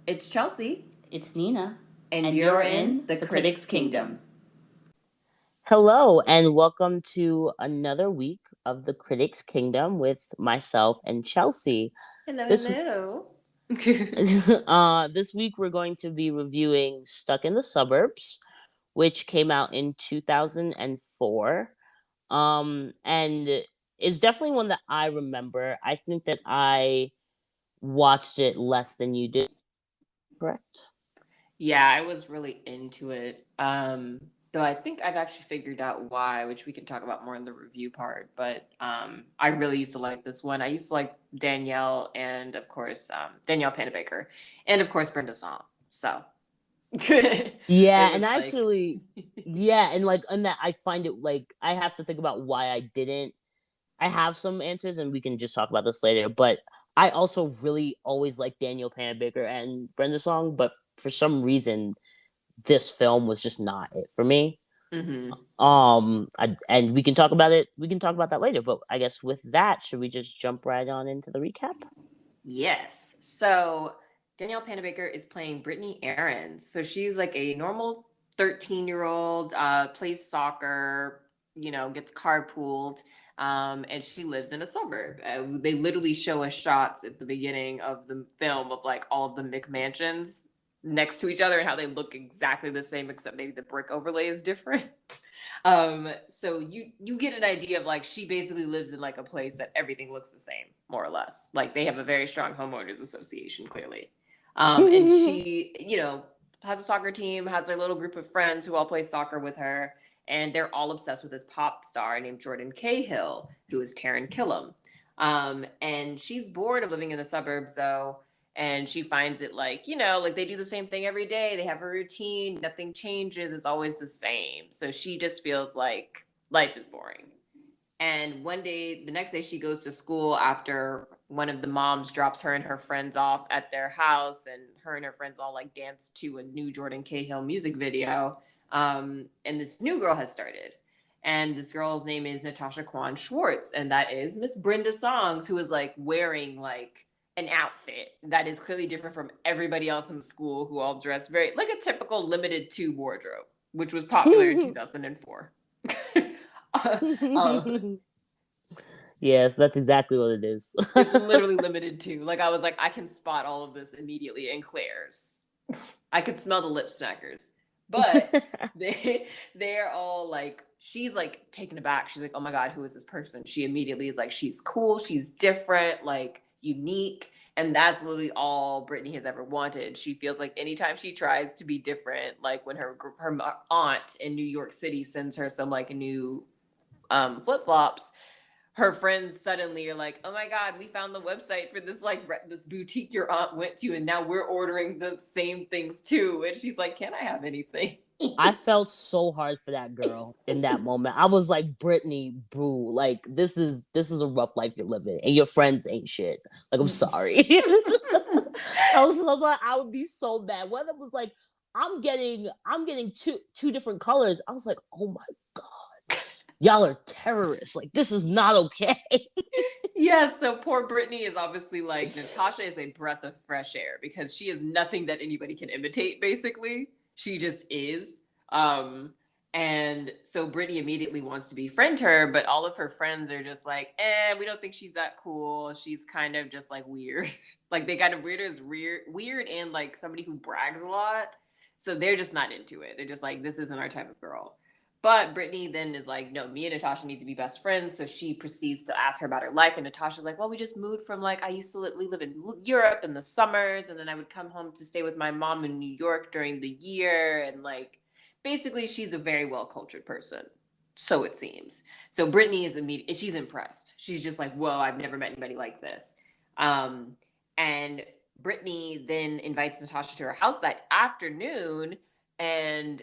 It's Chelsea, It's Nina, and and you're you're in in the the Critics' Critics Kingdom. Kingdom. Hello, and welcome to another week of the Critics Kingdom with myself and Chelsea. Hello, This hello. this week we're going to be reviewing Stuck in the Suburbs, which came out in 2004. And it's definitely one that I remember. I think that I watched it less than you did, correct? Yeah, I was really into it. Though I think I've actually figured out why, which we can talk about more in the review part. But I really used to like this one. I used to like Danielle and of course Danielle Panabaker, and of course Brenda Song. So Yeah, it and was like, actually, yeah, and like on that, I find it like I have to think about why I didn't. I have some answers, and we can just talk about this later. But I also really always liked Daniel Panabaker and Brenda Song, but for some reason, this film was just not it for me. mhm. And we can talk about it. We can talk about that later. But I guess with that, should we just jump right on into the recap? Yes. So Danielle Panabaker is playing Brittany Aarons. So she's like a normal 13-year-old, plays soccer, gets carpooled, and she lives in a suburb. They literally show us shots at the beginning of the film of like all of the McMansions next to each other and how they look exactly the same, except maybe the brick overlay is different. So you get an idea of like she basically lives in like a place that everything looks the same, more or less. Like they have a very strong homeowners association, clearly. And she, has a soccer team, has her little group of friends who all play soccer with her, and they're all obsessed with this pop star named Jordan Cahill, who is Taran Killam. And she's bored of living in the suburbs though, and she finds it like like they do the same thing every day, they have a routine, nothing changes, it's always the same, so she just feels like life is boring. And one day, the next day, she goes to school after one of the moms drops her and her friends off at their house, and her and her friends all like dance to a new Jordan Cahill music video. And this new girl has started, and this girl's name is Natasha Kwan Schwartz, and that is Miss Brenda Songs, who is like wearing like an outfit that is clearly different from everybody else in the school, who all dress very like a typical limited tube wardrobe, which was popular in 2004. um, Yes, that's exactly what it is. It's literally limited to. Like I was like, I can spot all of this immediately in Claire's. I could smell the lip smackers. But they're all like, she's like taken aback. She's like, oh my God, who is this person? She immediately is like, she's cool, she's different, like unique. And that's literally all Brittany has ever wanted. She feels like anytime she tries to be different, like when her aunt in New York City sends her some like new flip flops, her friends suddenly are like, "Oh my God, we found the website for this like this boutique your aunt went to, and now we're ordering the same things too." And she's like, "Can I have anything?" I felt so hard for that girl in that moment. I was like, Brittany, boo, like this is a rough life you're living, and your friends ain't shit. Like, I'm sorry. I was like, I would be so mad. One of them was like, I'm getting two different colors. I was like, oh my god, y'all are terrorists. Like, this is not okay. Yeah, so poor Brittany is obviously like, Natasha is a breath of fresh air because she is nothing that anybody can imitate, basically. She just is. Um, and so Brittany immediately wants to befriend her, but all of her friends are just like, we don't think she's that cool. She's kind of just like weird. Like they kind of weird as weird and like somebody who brags a lot. So they're just not into it. They're just like, this isn't our type of girl. But Brittany then is like, no, me and Natasha need to be best friends. So she proceeds to ask her about her life. And Natasha's like, well, we just moved from like, we live in Europe in the summers. And then I would come home to stay with my mom in New York during the year. And like, basically, she's a very well cultured person. So it seems. So Brittany is she's impressed. She's just like, whoa, I've never met anybody like this. Um, and Brittany then invites Natasha to her house that afternoon, and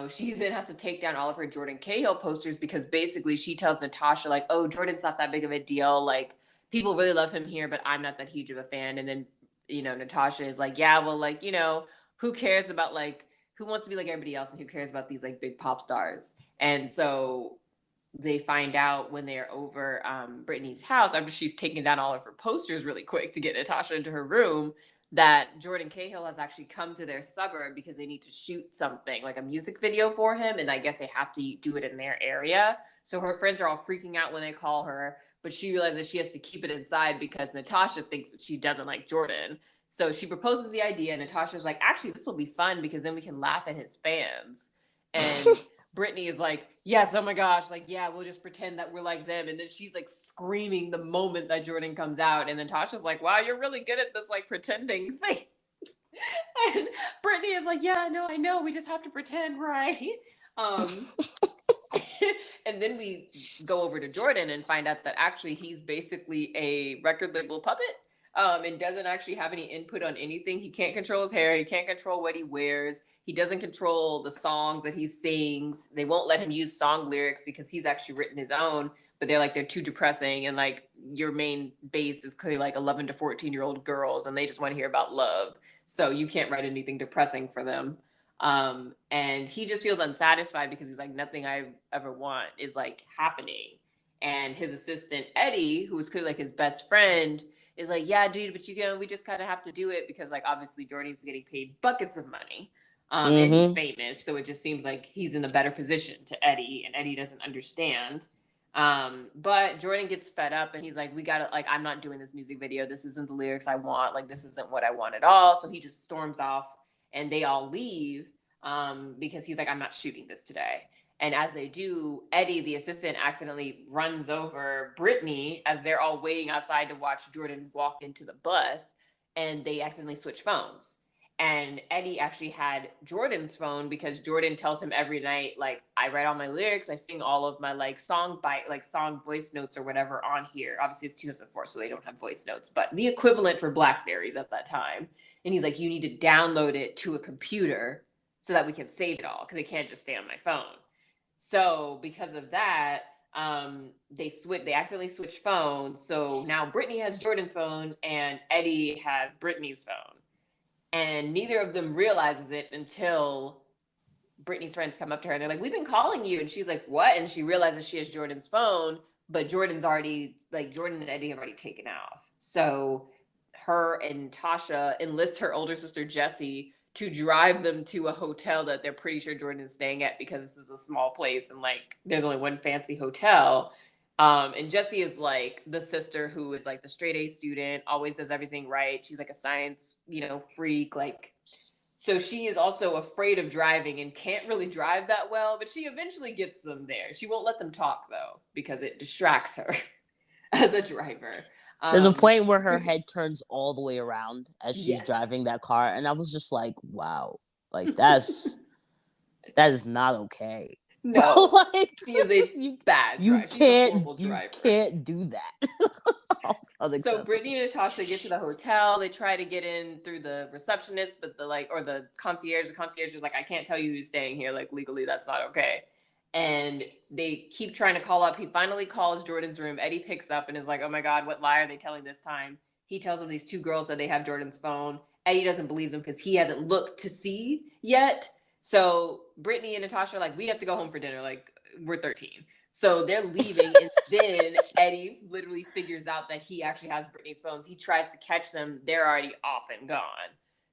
she then has to take down all of her Jordan Cahill posters because basically she tells Natasha like, oh, Jordan's not that big of a deal, like people really love him here, but I'm not that huge of a fan. And then Natasha is like, yeah, well, like, who cares about like, who wants to be like everybody else, and who cares about these like big pop stars? And so they find out when they're over Brittany's house after she's taken down all of her posters really quick to get Natasha into her room that Jordan Cahill has actually come to their suburb because they need to shoot something, like a music video for him. And I guess they have to do it in their area. So her friends are all freaking out when they call her, but she realizes she has to keep it inside because Natasha thinks that she doesn't like Jordan. So she proposes the idea, and Natasha's like, actually, this will be fun because then we can laugh at his fans. And Brittany is like, yes, oh my gosh, like, yeah, we'll just pretend that we're like them. And then she's like screaming the moment that Jordan comes out. And then Tasha's like, wow, you're really good at this like pretending thing. And Brittany is like, yeah, no, I know. We just have to pretend, right? And then we go over to Jordan and find out that actually he's basically a record label puppet. And doesn't actually have any input on anything. He can't control his hair. He can't control what he wears. He doesn't control the songs that he sings. They won't let him use song lyrics because he's actually written his own, but they're too depressing. And like your main base is clearly like 11 to 14-year-old girls, and they just want to hear about love. So you can't write anything depressing for them. And he just feels unsatisfied because he's like, nothing I ever want is like happening. And his assistant, Eddie, who was clearly like his best friend, is like, yeah, dude, but we just kind of have to do it because like obviously Jordan's getting paid buckets of money, and he's famous, so it just seems like he's in a better position to Eddie, and Eddie doesn't understand. But Jordan gets fed up, and he's like, we gotta, like, I'm not doing this music video. This isn't the lyrics I want. Like, this isn't what I want at all. So he just storms off, and they all leave because he's like, I'm not shooting this today. And as they do, Eddie, the assistant, accidentally runs over Brittany as they're all waiting outside to watch Jordan walk into the bus, and they accidentally switch phones. And Eddie actually had Jordan's phone because Jordan tells him every night, like, I write all my lyrics, I sing all of my like song voice notes or whatever on here. Obviously it's 2004, so they don't have voice notes, but the equivalent for Blackberries at that time. And he's like, you need to download it to a computer so that we can save it all because it can't just stay on my phone. So because of that, they accidentally switched phones. So now Brittany has Jordan's phone and Eddie has Brittany's phone. And neither of them realizes it until Brittany's friends come up to her and they're like, we've been calling you. And she's like, what? And she realizes she has Jordan's phone, but Jordan and Eddie have already taken off. So her and Tasha enlist her older sister, Jessie, to drive them to a hotel that they're pretty sure Jordan is staying at because this is a small place and like there's only one fancy hotel. And Jessie is like the sister who is like the straight A student, always does everything right. She's like a science, freak. Like, so she is also afraid of driving and can't really drive that well, but she eventually gets them there. She won't let them talk though, because it distracts her as a driver. There's a point where her head turns all the way around as she's Yes. driving that car, and I was just like, wow, like that is not okay. No, like, she is a bad driver. She's a horrible driver. You can't do that. So Brittany and Natasha get to the hotel. They try to get in through the receptionist, but the concierge. The concierge is like, I can't tell you who's staying here. Like legally, that's not okay. And they keep trying to call up. He finally calls Jordan's room. Eddie picks up and is like, oh my God, what lie are they telling this time? He tells them these two girls that they have Jordan's phone. Eddie doesn't believe them because he hasn't looked to see yet. So Brittany and Natasha are like, we have to go home for dinner. Like, we're 13. So they're leaving. And then Eddie literally figures out that he actually has Brittany's phones. He tries to catch them. They're already off and gone.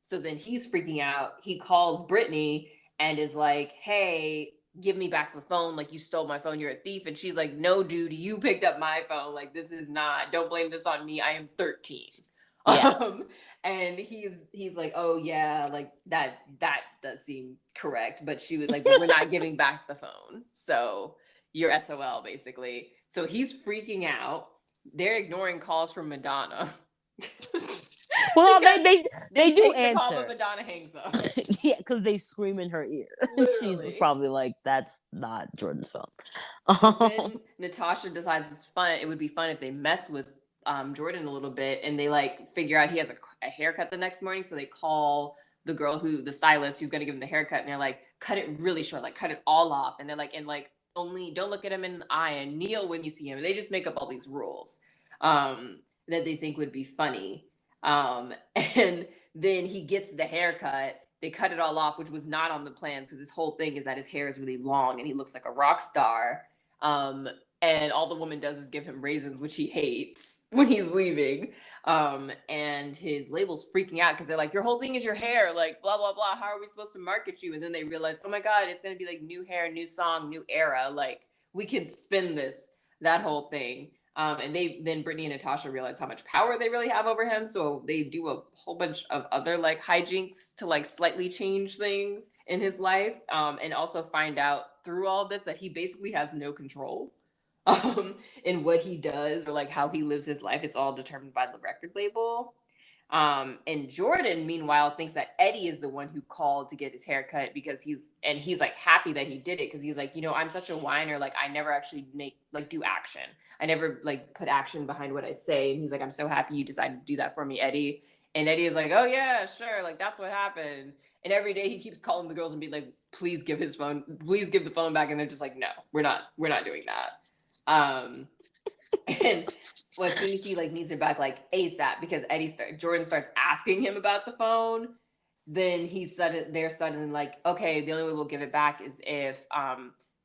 So then he's freaking out. He calls Brittany and is like, hey, give me back the phone. Like, you stole my phone. You're a thief. And she's like, no, dude, you picked up my phone. Like, this is not, don't blame this on me. I am 13. Yeah. And he's like, oh yeah, like that does seem correct. But she was like, we're not giving back the phone. So you're SOL basically. So he's freaking out. They're ignoring calls from Madonna. Well, they do answer. The call, but Madonna hangs up. Yeah, because they scream in her ear. She's probably like, that's not Jordan's phone. Then Natasha decides it would be fun if they mess with Jordan a little bit, and they like figure out he has a haircut the next morning. So they call the stylist who's going to give him the haircut, and they're like, cut it really short, like cut it all off. And they're like, only don't look at him in the eye and kneel when you see him. They just make up all these rules that they think would be funny. And then he gets the haircut. They cut it all off, which was not on the plan because his whole thing is that his hair is really long and he looks like a rock star. and all the woman does is give him raisins, which he hates when he's leaving. And his label's freaking out because they're like, your whole thing is your hair, like blah blah blah. How are we supposed to market you? And then they realize, oh my god, it's gonna be like new hair, new song, new era. Like we can spin that whole thing. And then Brittany and Natasha realize how much power they really have over him. So they do a whole bunch of other like hijinks to like slightly change things in his life. And also find out through all this that he basically has no control in what he does or like how he lives his life. It's all determined by the record label. And Jordan, meanwhile, thinks that Eddie is the one who called to get his hair cut because he's like happy that he did it because he's like, I'm such a whiner. Like I never actually do action. I never like put action behind what I say. And he's like, I'm so happy you decided to do that for me, Eddie. And Eddie is like, oh yeah, sure. Like that's what happened. And every day he keeps calling the girls and being like, please give the phone back. And they're just like, no, we're not doing that. And as soon as he like needs it back like ASAP because Jordan starts asking him about the phone, then they're suddenly like, okay, the only way we'll give it back is if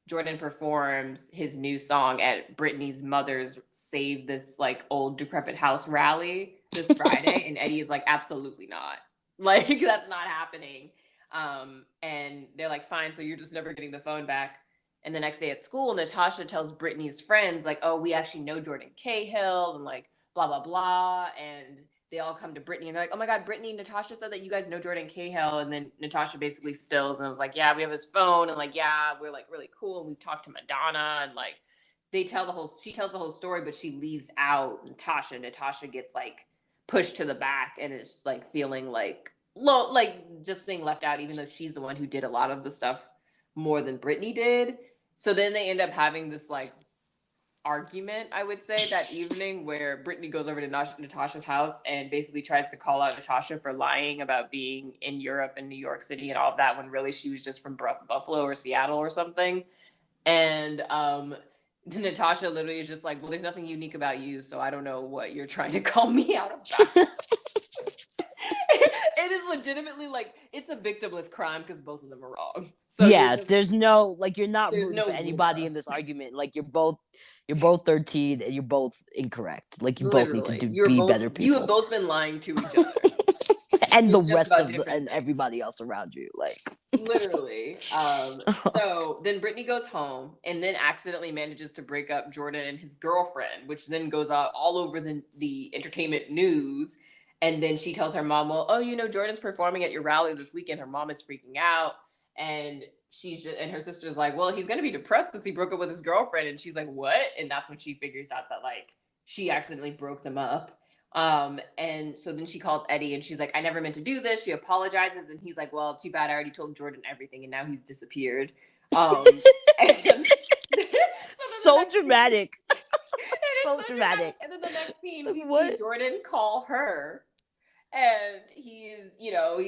Jordan performs his new song at Brittany's mother's Save This like old decrepit house rally this Friday. And Eddie is like, absolutely not. Like that's not happening. And they're like, fine, so you're just never getting the phone back. And the next day at school, Natasha tells Brittany's friends, like, oh, we actually know Jordan Cahill and like blah, blah, blah. And they all come to Brittany and they're like, oh my God, Brittany, Natasha said that you guys know Jordan Cahill. And then Natasha basically spills and was like, yeah, we have his phone. And like, yeah, we're like really cool. We talked to Madonna and like she tells the whole story, but she leaves out Natasha. Natasha gets like pushed to the back and is like feeling like low, like just being left out, even though she's the one who did a lot of the stuff more than Brittany did. So then they end up having this like argument, I would say, that evening where Brittany goes over to Natasha's house and basically tries to call out Natasha for lying about being in Europe and New York City and all of that when really she was just from Buffalo or Seattle or something. And Natasha literally is just like, well, there's nothing unique about you, so I don't know what you're trying to call me out about. It is legitimately like it's a victimless crime because both of them are wrong. So yeah, there's no like you're not rooting for anybody war. in this argument. Like you're both 13 and you're both incorrect. Like you both need to be better people. You have both been lying to each other. And the rest of and everybody else around you, like literally. So then Brittany goes home and then accidentally manages to break up Jordan and his girlfriend, which then goes out all over the entertainment news. And then she tells her mom, well, oh, Jordan's performing at your rally this weekend. Her mom is freaking out. And and her sister's like, well, he's going to be depressed since he broke up with his girlfriend. And she's like, what? And that's when she figures out that like she accidentally broke them up. And so then she calls Eddie and she's like, I never meant to do this. She apologizes. And he's like, well, too bad. I already told Jordan everything. And now he's disappeared. So dramatic. So dramatic. And then the next scene, we see Jordan call her. And he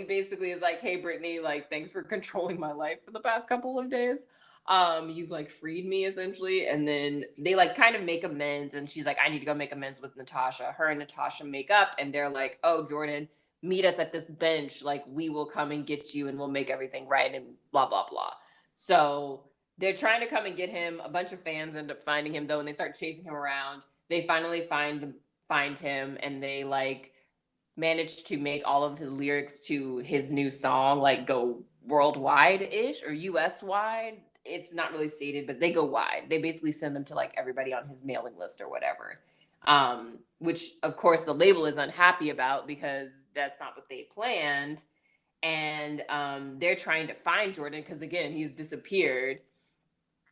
basically is like, hey, Brittany, like, thanks for controlling my life for the past couple of days. You've like freed me essentially. And then they like kind of make amends. And she's like, I need to go make amends with Natasha. Her and Natasha make up and they're like, oh, Jordan, meet us at this bench. Like we will come and get you and we'll make everything right and blah, blah, blah. So they're trying to come and get him. A bunch of fans end up finding him though. And they start chasing him around. They finally find him and they like managed to make all of his lyrics to his new song like go worldwide-ish or US wide. It's not really stated, but they go wide. They basically send them to like everybody on his mailing list or whatever. Which of course the label is unhappy about because that's not what they planned. And they're trying to find Jordan because again, he's disappeared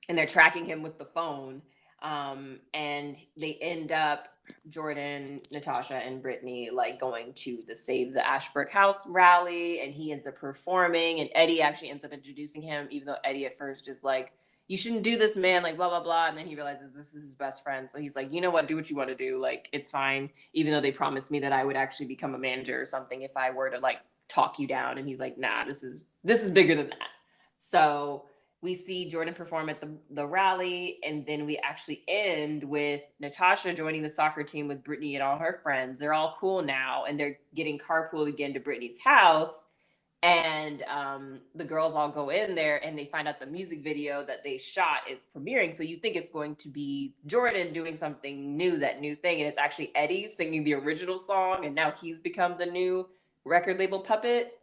and they're tracking him with the phone. And they end up Jordan, Natasha, and Brittany like going to the Save the Ashbrook House rally, and he ends up performing. And Eddie actually ends up introducing him, even though Eddie at first is like, "You shouldn't do this, man!" Like blah blah blah. And then he realizes this is his best friend, so he's like, "You know what? Do what you want to do. Like it's fine." Even though they promised me that I would actually become a manager or something if I were to like talk you down, and he's like, "Nah, this is bigger than that." So we see Jordan perform at the rally, and then we actually end with Natasha joining the soccer team with Brittany and all her friends. They're all cool now, and they're getting carpooled again to Brittany's house. And the girls all go in there and they find out the music video that they shot is premiering. So you think it's going to be Jordan doing something new, that new thing. And it's actually Eddie singing the original song. And now he's become the new record label puppet.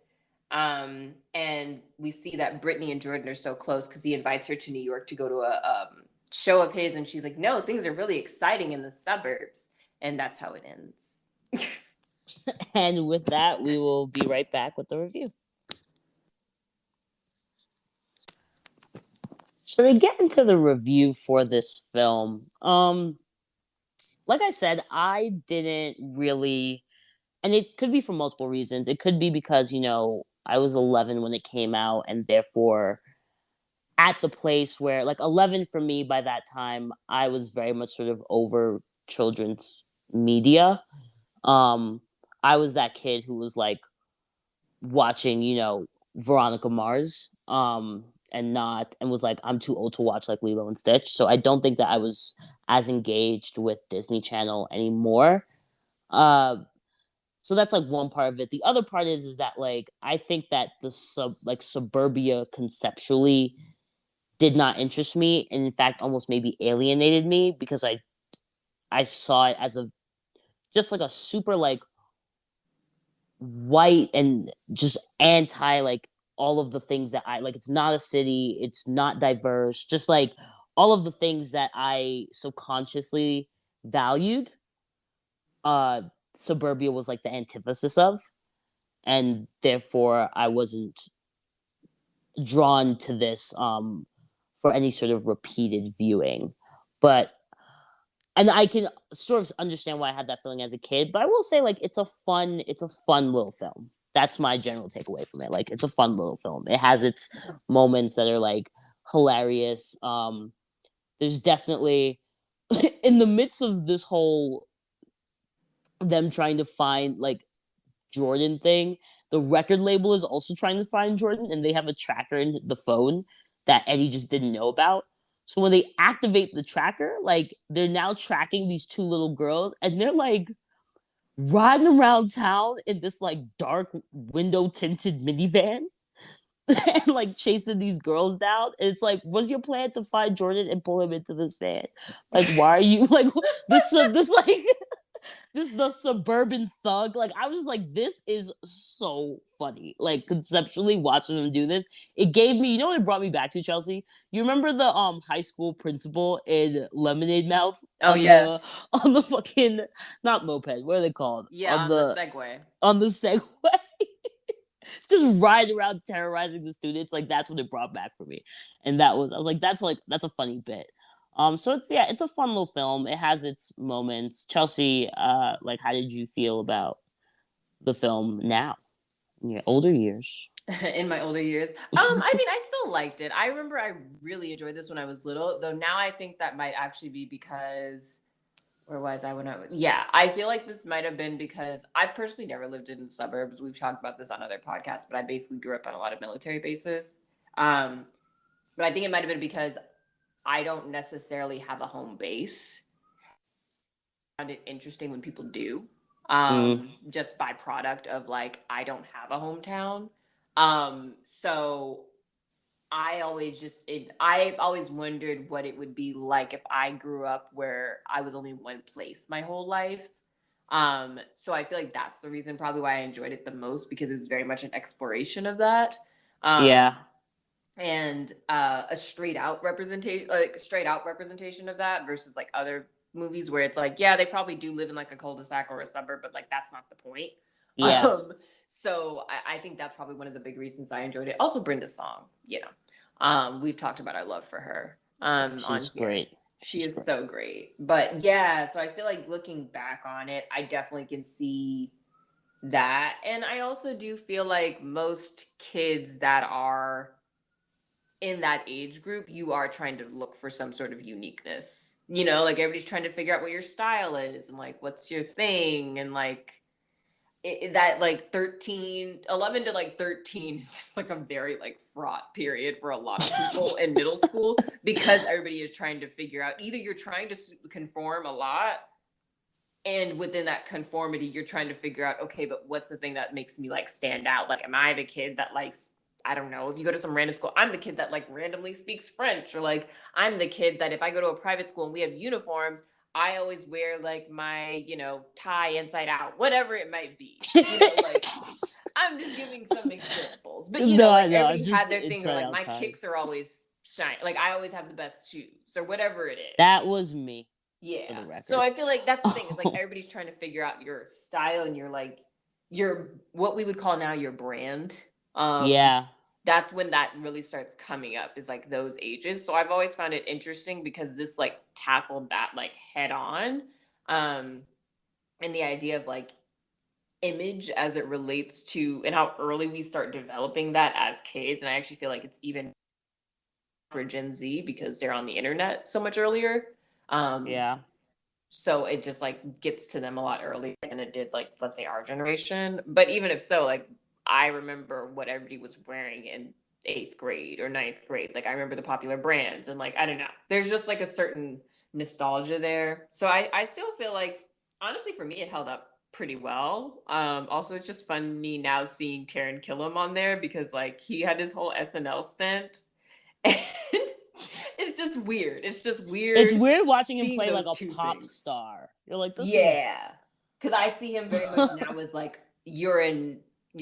And we see that Brittany and Jordan are so close because he invites her to New York to go to a show of his. And she's like, no, things are really exciting in the suburbs. And that's how it ends. And with that, we will be right back with the review. So to get into the review for this film, like I said, I didn't really, and it could be for multiple reasons. It could be because, I was 11 when it came out, and therefore at the place where, like, 11 for me by that time, I was very much sort of over children's media. I was that kid who was like watching, Veronica Mars, and was like, I'm too old to watch like Lilo and Stitch. So I don't think that I was as engaged with Disney Channel anymore. So that's like one part of it. The other part is that, like, I think that the suburbia conceptually did not interest me, and in fact almost maybe alienated me, because I saw it as a just like a super like white and just anti like all of the things that I like. It's not a city, it's not diverse, just like all of the things that I subconsciously valued. uh Suburbia was like the antithesis of, and therefore I wasn't drawn to this for any sort of repeated viewing. But and I can sort of understand why I had that feeling as a kid, but I will say, like, it's a fun little film. That's my general takeaway from it. Like, it's a fun little film. It has its moments that are like hilarious. There's definitely in the midst of this whole them trying to find like Jordan thing, the record label is also trying to find Jordan, and they have a tracker in the phone that Eddie just didn't know about. So when they activate the tracker, like, they're now tracking these two little girls, and they're like riding around town in this like dark window tinted minivan and like chasing these girls down. And it's like, was your plan to find Jordan and pull him into this van? Like, why are you like this like this the suburban thug? Like, I was just like, this is so funny. Like, conceptually watching them do this, it gave me, what it brought me back to, Chelsea? You remember the high school principal in Lemonade Mouth Oh, on yes. the fucking, not moped, what are they called? Yeah, on the Segway. On the Segway. Just riding around terrorizing the students. Like, that's what it brought back for me. And I was like, that's a funny bit. So it's a fun little film. It has its moments. Chelsea, like, how did you feel about the film now, in your older years? In my older years, I mean, I still liked it. I remember I really enjoyed this when I was little, though now I think that might actually be because, where was I when I was, yeah, I feel like this might have been because I personally never lived in the suburbs. We've talked about this on other podcasts, but I basically grew up on a lot of military bases. But I think it might have been because I don't necessarily have a home base. I found it interesting when people do, just by product of like, I don't have a hometown. So I always wondered what it would be like if I grew up where I was only one place my whole life. So I feel like that's the reason probably why I enjoyed it the most, because it was very much an exploration of that. Yeah. And a straight out representation of that versus like other movies where it's like, yeah, they probably do live in like a cul-de-sac or a suburb, but like that's not the point. Yeah. So I think that's probably one of the big reasons I enjoyed it. Also, Brenda Song, we've talked about our love for her. She's great. She is great. So great. But yeah, so I feel like looking back on it, I definitely can see that. And I also do feel like most kids that are in that age group, you are trying to look for some sort of uniqueness. Like everybody's trying to figure out what your style is and like what's your thing, and like that like 11 to like 13 is just like a very like fraught period for a lot of people in middle school, because everybody is trying to figure out, either you're trying to conform a lot And within that conformity, you're trying to figure out, okay, but what's the thing that makes me like stand out? Like, am I the kid that likes, I don't know, if you go to some random school, I'm the kid that like randomly speaks French, or like I'm the kid that if I go to a private school and we have uniforms, I always wear like my, tie inside out, whatever it might be. Like I'm just giving some examples. But No, like no, everybody just had their thing, or inside like out my tie. kicks are always shine. Like I always have the best shoes, or whatever it is. That was me, for Yeah. the So record. I feel like that's the thing. It's like everybody's trying to figure out your style and your what we would call now your brand. Yeah. That's when that really starts coming up, is like those ages. So I've always found it interesting because this like tackled that like head on. Um and the idea of like image as it relates to, and how early we start developing that as kids. And I actually feel like it's even for Gen Z because they're on the internet so much earlier. Um Yeah. So it just like gets to them a lot earlier than it did, like, let's say, our generation. But even if so, like, I remember what everybody was wearing in eighth grade or ninth grade. Like I remember the popular brands, and like, I don't know. There's just like a certain nostalgia there. So I still feel like, honestly, for me it held up pretty well. Also it's just funny now seeing Taran Killam on there, because like he had his whole SNL stint. And it's just weird. It's just It's weird weird watching him seeing play like those a two pop things. star. You're like, this is Yeah. Because I see him very much now as like, you're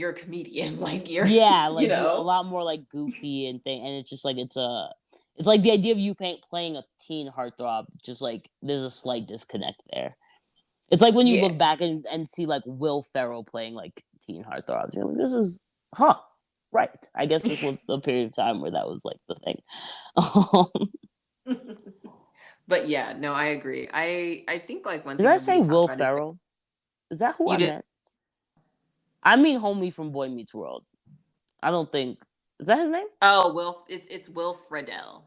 a comedian. Like you're, yeah, you like a know? lot more like goofy and thing, and it's just like it's like the idea of you playing a teen heartthrob. Just like there's a slight disconnect there. It's like when you Yeah. look back and see like Will Ferrell playing like teen heartthrobs. You're like, this is right. I guess this was the period of time where that was like the thing. But yeah, no, I agree. I think like one Did thing I that we say talked Will about is like, Ferrell? Is that who you I did. meant? I mean, homie from Boy Meets World. I don't think is that his name? Oh, it's Will Friedle.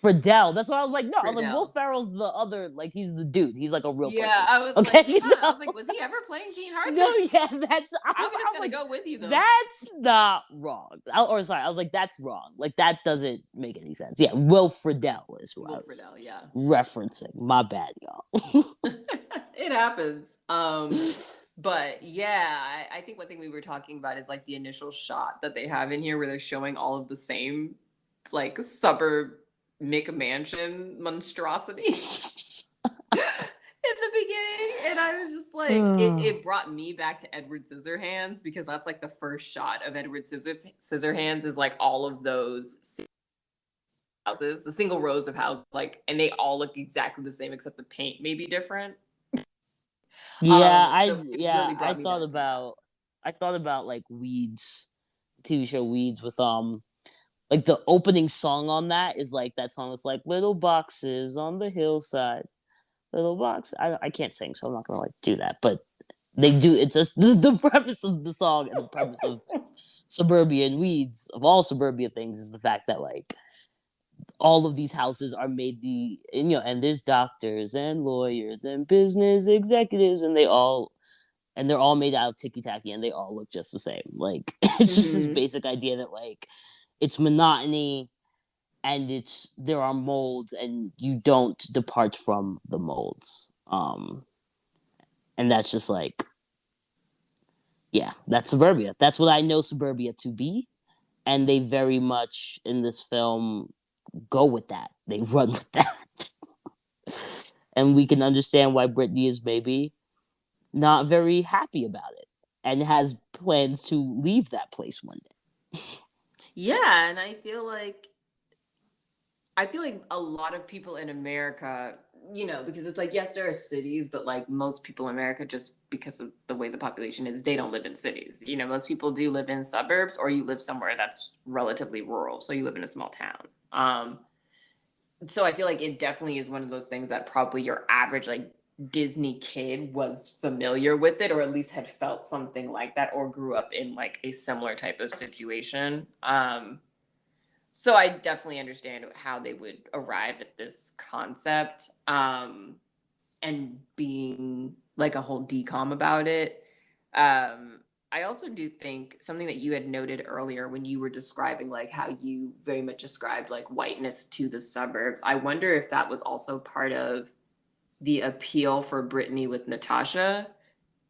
Friedel. That's what I was like. No, I was like, Will Friedle. Ferrell's the other. Like, he's the dude. He's like a real Yeah, person. I was like, Okay, huh. I no, was like, was he ever playing Teen no, Heartthrob? yeah, that's. I was I just was gonna like, go with you though. that's not wrong. I was like, that's wrong. Like, that doesn't make any sense. Yeah, Will Friedle is who I Will was Friedle, yeah. referencing. My bad, y'all. It happens. But yeah, I think one thing we were talking about is like the initial shot that they have in here, where they're showing all of the same like suburb McMansion monstrosity in the beginning. And I was just like, it brought me back to Edward Scissorhands, because that's like the first shot of Edward Scissorhands is like all of those houses, the single rows of houses, like, and they all look exactly the same except the paint may be different. So it really brought me back to that. I thought about like Weeds, TV show Weeds with like the opening song on that is like that song that's like little boxes on the hillside. Little box. I can't sing, so I'm not gonna like do that. But they do. It's just the premise of the song and the premise of Suburbia and Weeds, of all Suburbia things, is the fact that like all of these houses are made and there's doctors and lawyers and business executives, and they're all made out of ticky tacky, and they all look just the same. Like it's just this Mhm. basic idea that like it's monotony, and there are molds, and you don't depart from the molds. And that's just like, yeah, that's Suburbia. That's what I know Suburbia to be, and they very much in this film go with that. They run with that. And we can understand why Brittany is maybe not very happy about it and has plans to leave that place one day. Yeah, and I feel like a lot of people in America, because it's like, yes, there are cities, but like most people in America, just because of the way the population is, they don't live in cities. Most people do live in suburbs, or you live somewhere that's relatively rural. So you live in a small town. So I feel like it definitely is one of those things that probably your average like Disney kid was familiar with it, or at least had felt something like that, or grew up in like a similar type of situation. So I definitely understand how they would arrive at this concept, and being like a whole DCOM about it. I also do think something that you had noted earlier when you were describing like how you very much described like whiteness to the suburbs. I wonder if that was also part of the appeal for Brittany with Natasha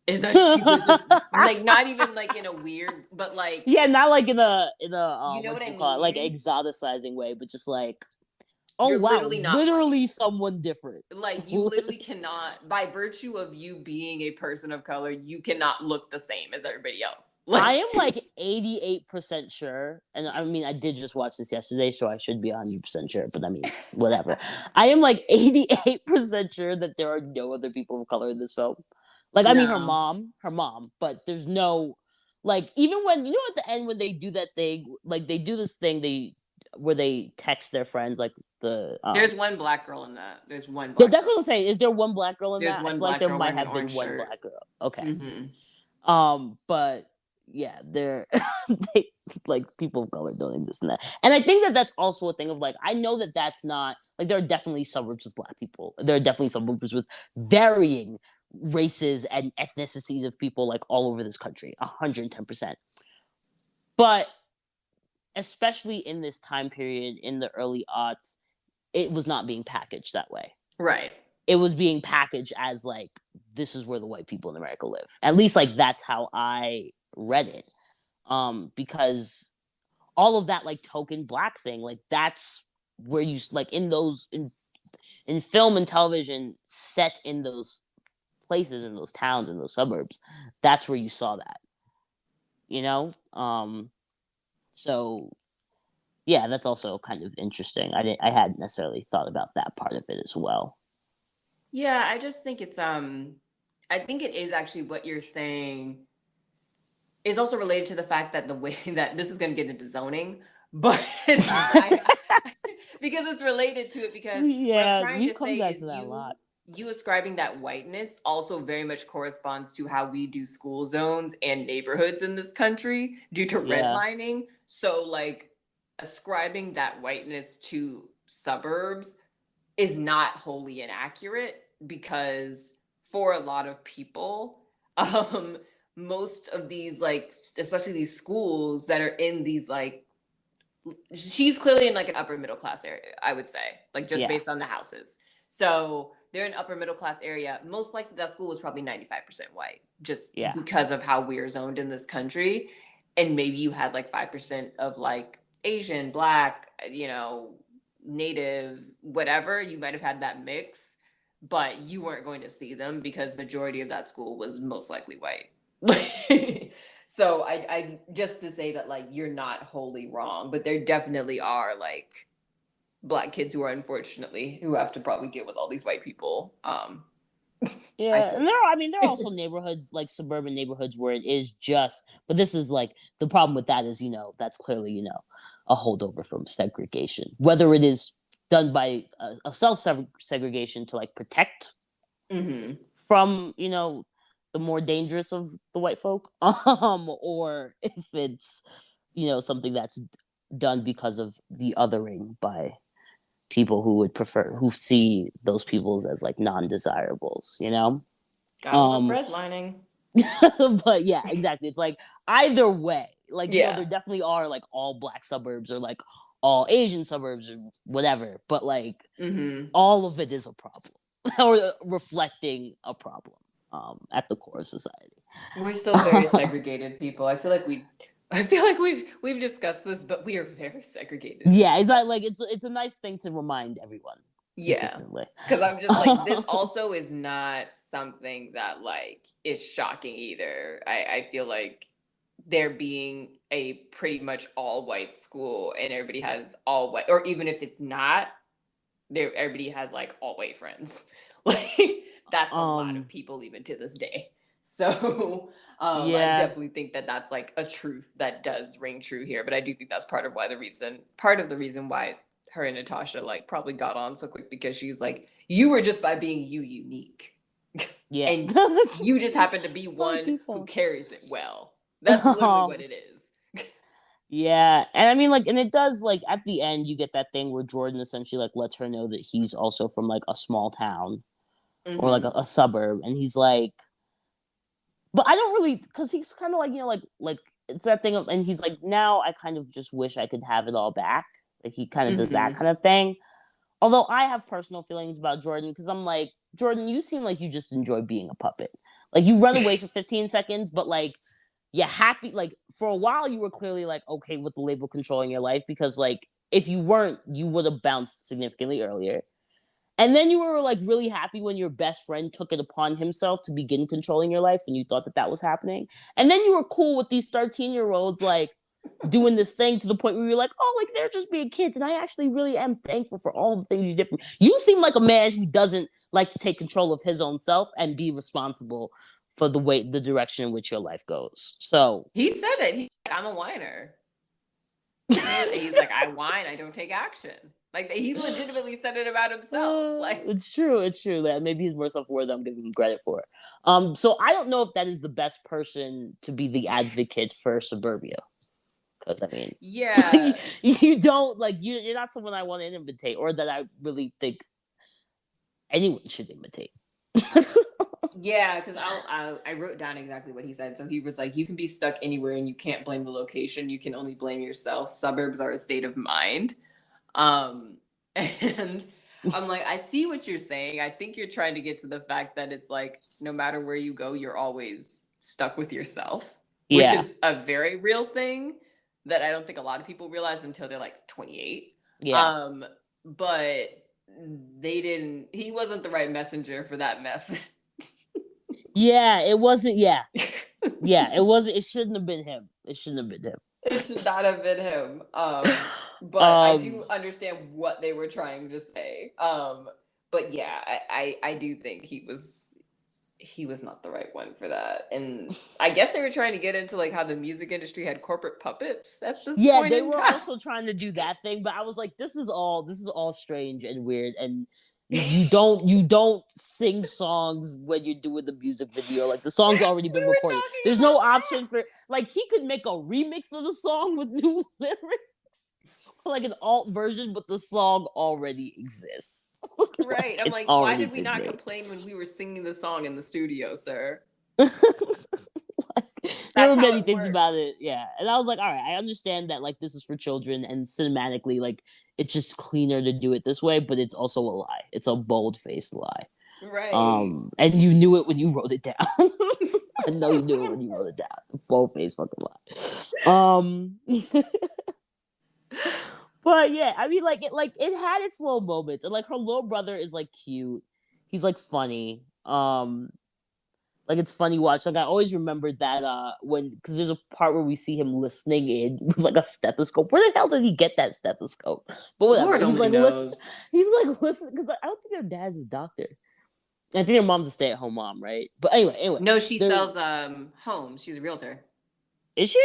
is that she was just like not even like in a weird, but like Yeah, not like in a you know what what I you call it, like mean? exoticizing way, but just like, oh You're wow, literally not literally white. someone different. Like you literally cannot, by virtue of you being a person of color, you cannot look the same as everybody else. I am Like like 88% sure, and I mean, I did just watch this yesterday, so I should be 100% sure, but I mean, whatever. I am like 88% sure that there are no other people of color in this film. Like, I mean, no. her mom, but there's no, like, even when, at the end when they do that thing, like, they do this thing, where they text their friends, like, There's one black girl in that. There's one yeah, black that's girl. what I'm saying. Is there one black girl in There's that? I one feel like black there girl might wearing an have been orange one shirt. black girl. Okay. Mm-hmm. But yeah, they're they, like, people of color don't exist in that, and I think that that's also a thing of like, I know that that's not like, there are definitely suburbs with black people. There are definitely suburbs with varying races and ethnicities of people, like, all over this country, 110%. But especially in this time period in the early aughts, it was not being packaged that way. Right. It was being packaged as like, this is where the white people in America live. At least like that's how I read it. Because all of that like token black thing, like that's where you like in those in film and television set in those places, in those towns, in those suburbs, that's where you saw that. You know? So yeah, that's also kind of interesting. I hadn't necessarily thought about that part of it as well. Yeah, I just think it's I think it is actually what you're saying is also related to the fact that the way that this is going to get into zoning, but because it's related to it, because what I'm Yeah, trying we've to come say back is to that a lot. you ascribing that whiteness also very much corresponds to how we do school zones and neighborhoods in this country due to Yeah. redlining. So like ascribing that whiteness to suburbs is not wholly inaccurate, because for a lot of people, um most of these, like especially these schools that are in these like, she's clearly in like an upper middle class area, I would say, like just Yeah. based on the houses. So they're in upper middle class area. Most likely that school was probably 95% white, just Yeah. because of how we're zoned in this country. And maybe you had like 5% of like Asian, black, native, whatever. You might have had that mix, but you weren't going to see them because majority of that school was most likely white. So I just to say that like you're not wholly wrong, but there definitely are like black kids who are unfortunately who have to probably deal with all these white people. I Yeah, feel and there are also neighborhoods, like suburban neighborhoods, where it is just, but this is like, the problem with that is, that's clearly, a holdover from segregation, whether it is done by a self segregation to like protect Mhm. from, the more dangerous of the white folk, or if it's, something that's done because of the othering by people who see those peoples as like non-desirables, Gotta love um redlining. but yeah, exactly, it's like either way, like, Yeah. there definitely are like all black suburbs or like all Asian suburbs or whatever, but like Mhm. all of it is a problem or reflecting a problem at the core of society. We're still very segregated people. I feel like we've discussed this, but we are very segregated. Yeah, it's a nice thing to remind everyone Yeah. consistently. Because I'm just like, this also is not something that like is shocking either. I feel like there being a pretty much all white school and everybody has all white, or even if it's not, there everybody has like all white friends. Like that's a lot of um people even to this day. So I yeah. definitely think that that's like a truth that does ring true here. But I do think that's part of the reason why her and Natasha like probably got on so quick, because she's like, you were just by being you unique. Yeah. And you just happen to be one who People. carries it well. That's literally what it is. Yeah, and I mean, like, and it does, like, at the end you get that thing where Jordan essentially like lets her know that he's also from like a small town or like Hmm. a suburb, and he's like, but I don't really, because he's kind of like, like it's that thing of, and he's like, now I kind of just wish I could have it all back. Like he kind of does that Hmm. kind of thing. Although I have personal feelings about Jordan, because I'm like, Jordan, you seem like you just enjoy being a puppet. Like you run away for 15 seconds, but like you're happy. Like for a while, you were clearly like okay with the label controlling your life because like if you weren't, you would have bounced significantly earlier. And then you were like really happy when your best friend took it upon himself to begin controlling your life and you thought that that was happening. And then you were cool with these 13-year-olds like doing this thing to the point where you're like, oh, like they're just being kids. And I actually really am thankful for all the things you did for me. You seem like a man who doesn't like to take control of his own self and be responsible for the direction in which your life goes. So he said it. He's like, I'm a whiner. He's like, I whine, I don't take action. Like he legitimately said it about himself. Like it's true that maybe he's more self-aware than I'm giving him credit for. So I don't know if that is the best person to be the advocate for suburbia. Because I mean, yeah, you don't like you're not someone I want to imitate, or that I really think anyone should imitate. yeah, because I wrote down exactly what he said. So he was like, you can be stuck anywhere and you can't blame the location. You can only blame yourself. Suburbs are a state of mind. And I'm like, I see what you're saying. I think you're trying to get to the fact that it's like, no matter where you go, you're always stuck with yourself, which is a very real thing that I don't think a lot of people realize until they're like 28. Yeah. But he wasn't the right messenger for that message. Yeah, it wasn't. Yeah. Yeah, it wasn't. It shouldn't have been him. It shouldn't have been him. It should not have been him. But I do understand what they were trying to say. But yeah, I do think he was not the right one for that. And I guess they were trying to get into like how the music industry had corporate puppets at this point. Yeah, they were also trying to do that thing, but I was like, this is all strange and weird, and you don't sing songs when you're doing the music video. Like the song's already been recorded. There's no option for like he could make a remix of the song with new lyrics. Like an alt version, but the song already exists. Right. I'm like, why did we not complain when we were singing the song in the studio, sir? There were many things about it, yeah. And I was like, all right, I understand that like this is for children and cinematically, like it's just cleaner to do it this way, but it's also a lie. It's a bold-faced lie. Right. And you knew it when you wrote it down. I know you knew it when you wrote it down. Bold-faced fucking lie. But yeah, I mean, it had its little moments, and like her little brother is like cute. He's like funny. Like it's funny watch. Like I always remembered that because there's a part where we see him listening in with like a stethoscope. Where the hell did he get that stethoscope? But whatever. He's like listen because I don't think their dad's a doctor. I think their mom's a stay-at-home mom, right? But anyway. No, she sells homes. She's a realtor. Is she?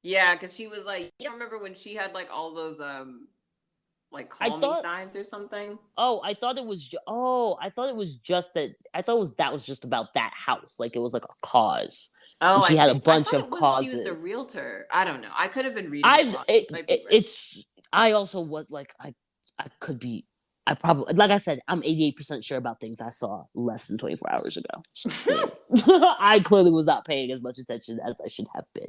Yeah, because she was like, you remember when she had like all those like call me signs or something? Oh, I thought it was just that. I thought that was just about that house. Like it was like a cause. Oh, and she had a bunch of causes. She was a realtor. I don't know. I could have been reading. I also was like I could be. I probably, like I said, I'm 88% sure about things I saw less than 24 hours ago. So, I clearly was not paying as much attention as I should have been.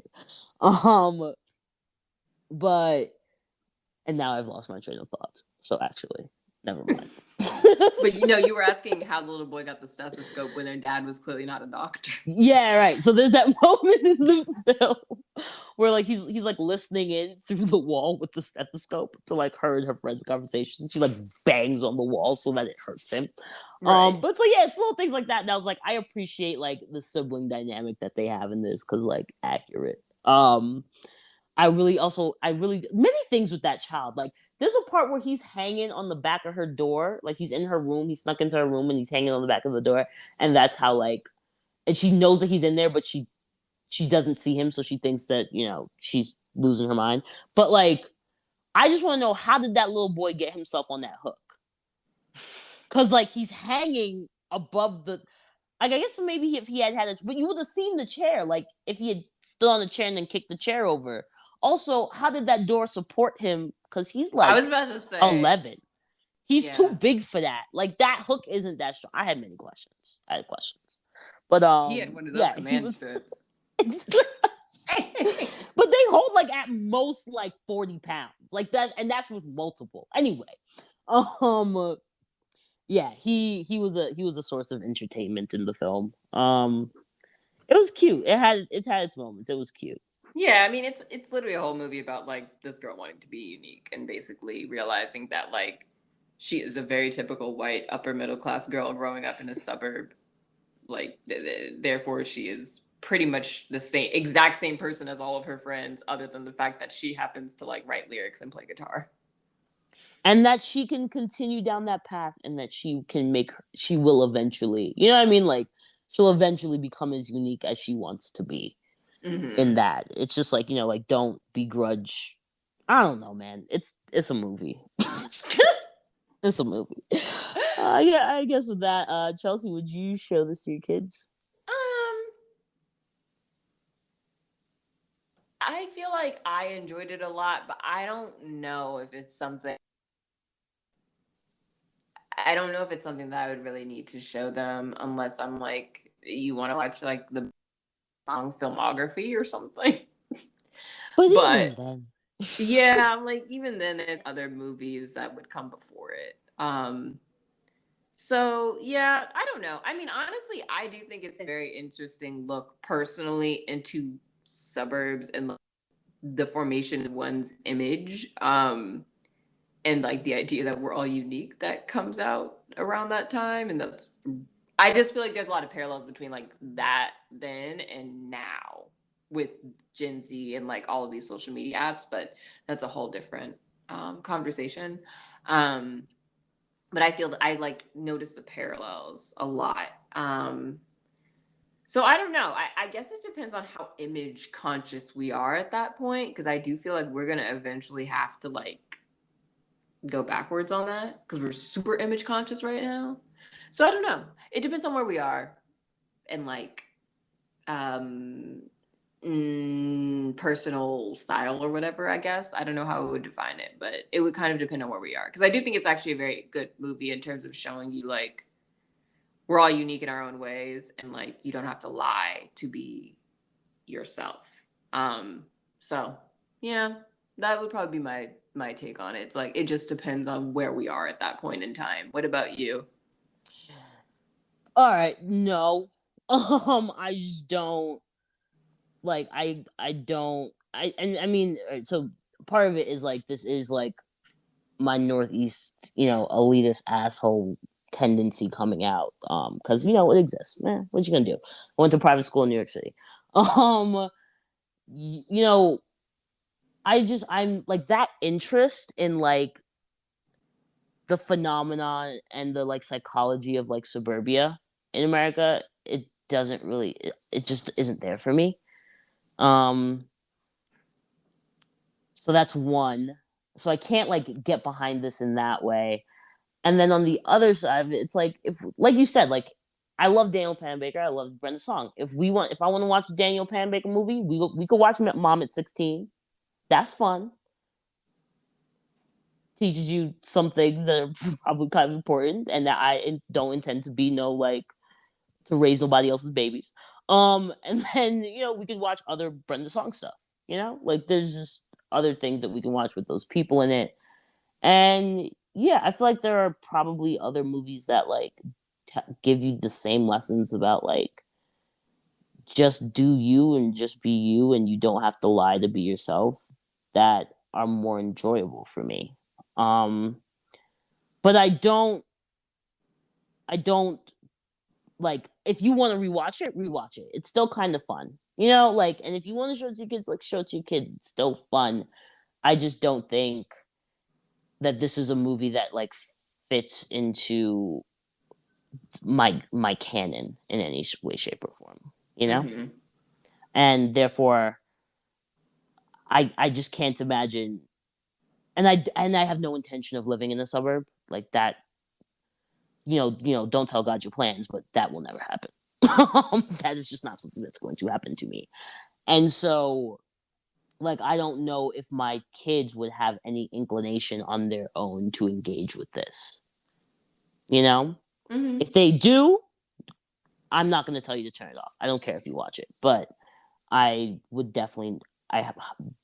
And now I've lost my train of thought. So actually, never mind. But you were asking how the little boy got the stethoscope when their dad was clearly not a doctor. Yeah, right. So there's that moment in the film where like he's like listening in through the wall with the stethoscope to like her and her friend's conversation. She like bangs on the wall so that it hurts him. Right. But so yeah, it's little things like that. And I was like, I appreciate like the sibling dynamic that they have in this because like accurate. I really many things with that child. Like there's a part where he's hanging on the back of her door, like he's in her room, he snuck into her room and he's hanging on the back of the door, and that's how like, and she knows that he's in there, but she doesn't see him, so she thinks that she's losing her mind. But like, I just want to know, how did that little boy get himself on that hook? Because like he's hanging above the. Like, I guess maybe if he had but you would have seen the chair. Like if he had stood on the chair and then kicked the chair over. Also, how did that door support him? Because he's like, I was about to say 11. He's too big for that. Like that hook isn't that strong. I had many questions. But he had one of those command strips. But they hold like at most like 40 pounds, like that, and that's with multiple. Anyway, Yeah, he was a source of entertainment in the film. It was cute. It had its moments. It was cute. Yeah, I mean it's literally a whole movie about like this girl wanting to be unique and basically realizing that like she is a very typical white upper middle class girl growing up in a suburb. Like therefore she is pretty much the same exact same person as all of her friends, other than the fact that she happens to like write lyrics and play guitar. And that she can continue down that path, and that she will eventually, you know what I mean? Like, she'll eventually become as unique as she wants to be in Hmm. that. It's just like, like, don't begrudge. I don't know, man. It's a movie. It's a movie. Yeah, I guess with that, Chelsea, would you show this to your kids? Um, I feel like I enjoyed it a lot, but I don't know if it's something. I don't know if it's something that I would really need to show them unless I'm like, you want to watch like the song filmography or something. But But even then, yeah, I'm like, even then, there's other movies that would come before it. So yeah, I don't know. I mean, honestly, I do think it's a very interesting look personally into suburbs and like, the formation of one's image. And like the idea that we're all unique that comes out around that time. And that's, I just feel like there's a lot of parallels between like that then and now with Gen Z and like all of these social media apps, but that's a whole different conversation. Um, but I feel that I like notice the parallels a lot. So I don't know. I guess it depends on how image conscious we are at that point, because I do feel like we're gonna eventually have to like go backwards on that because we're super image conscious right now. So I don't know. It depends on where we are and like um personal style or whatever, I guess. I don't know how I would define it, but it would kind of depend on where we are. Because I do think it's actually a very good movie in terms of showing you like we're all unique in our own ways and like you don't have to lie to be yourself. So yeah, that would probably be my take on it. It's like it just depends on where we are at that point in time. What about you? all right, no, I just don't like. I don't. I mean, so part of it is like this is like my northeast, elitist asshole tendency coming out. Because it exists. Man, what you gonna do? I went to private school in New York City. Um, y- you know, I'm like that interest in like the phenomenon and the like psychology of like suburbia in America. It doesn't really. It just isn't there for me. Um, so that's one. So I can't like get behind this in that way. And then on the other side of it, it's like if, like you said, like I love Daniel Panabaker, I love Brenda Song. If I want to watch a Daniel Panabaker movie, we could watch Mom at 16. That's fun. Teaches you some things that are probably kind of important, and that I don't intend to be no like to raise nobody else's babies. And then we could watch other Brenda Song stuff. Like there's just other things that we can watch with those people in it. And yeah, I feel like there are probably other movies that like give you the same lessons about like just do you and just be you, and you don't have to lie to be yourself, that are more enjoyable for me. Um but I don't like, if you want to rewatch it. It's still kind of fun. Like, and if you want to show it to your kids, like show it to your kids. It's still fun. I just don't think that this is a movie that like fits into my canon in any way, shape, or form. Mm-hmm. And therefore, I just can't imagine, and I have no intention of living in a suburb like that. Don't tell God your plans, but that will never happen. That is just not something that's going to happen to me. And so, like, I don't know if my kids would have any inclination on their own to engage with this. You know, Mm-hmm. if they do, I'm not going to tell you to turn it off. I don't care if you watch it, but I would definitely,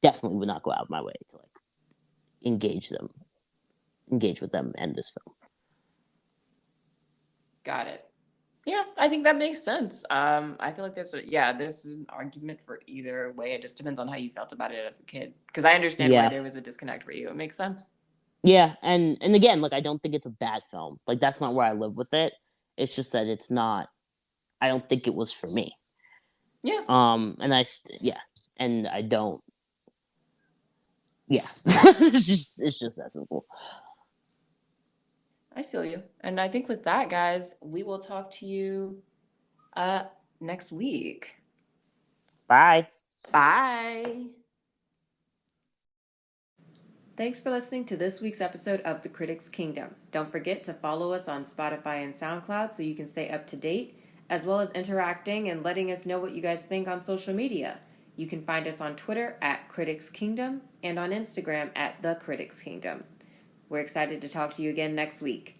definitely would not go out of my way to like engage with them and this film. Got it. Yeah, I think that makes sense. I feel like there's an argument for either way. It just depends on how you felt about it as a kid. Because I understand why Yeah. there was a disconnect for you. It makes sense. Yeah, and again, like I don't think it's a bad film. Like that's not where I live with it. It's just that it's not. I don't think it was for me. Yeah. And yeah, and I don't. Yeah, it's just that simple. I feel you. And I think with that, guys, we will talk to you uh next week. Bye. Bye. Thanks for listening to this week's episode of The Critics Kingdom. Don't forget to follow us on Spotify and SoundCloud so you can stay up to date, as well as interacting and letting us know what you guys think on social media. You can find us on Twitter at Critics Kingdom and on Instagram at The Critics Kingdom. We're excited to talk to you again next week.